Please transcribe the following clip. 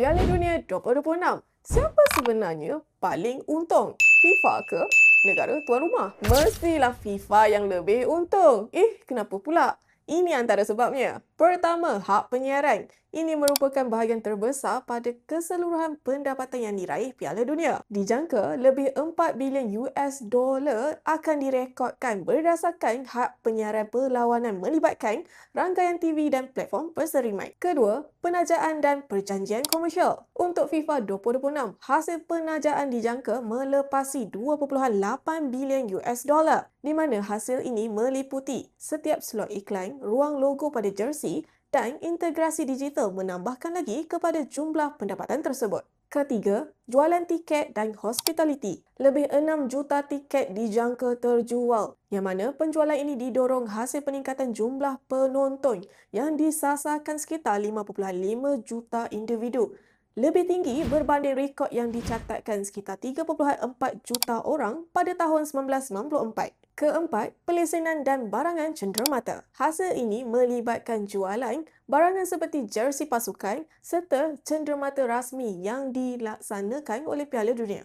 Piala Dunia 2026, siapa sebenarnya paling untung? FIFA ke negara tuan rumah? Mestilah FIFA yang lebih untung. Kenapa pula? Ini antara sebabnya. Pertama, hak penyiaran. Ini merupakan bahagian terbesar pada keseluruhan pendapatan yang diraih Piala Dunia. Dijangka lebih 4 bilion US dollar akan direkodkan berdasarkan hak penyiaran perlawanan melibatkan rangkaian TV dan platform perseriman. Kedua, penajaan dan perjanjian komersial. Untuk FIFA 2026, hasil penajaan dijangka melepasi 2.8 bilion US dollar, di mana hasil ini meliputi setiap slot iklan, ruang logo pada jersey dan integrasi digital menambahkan lagi kepada jumlah pendapatan tersebut. Ketiga, jualan tiket dan hospitality. Lebih 6 juta tiket dijangka terjual, yang mana penjualan ini didorong hasil peningkatan jumlah penonton yang disasarkan sekitar 5.5 juta individu. Lebih tinggi berbanding rekod yang dicatatkan sekitar 3.4 juta orang pada tahun 1994. Keempat, pelesenan dan barangan cenderamata. Hasil ini melibatkan jualan barangan seperti jersey pasukan serta cenderamata rasmi yang dilaksanakan oleh Piala Dunia.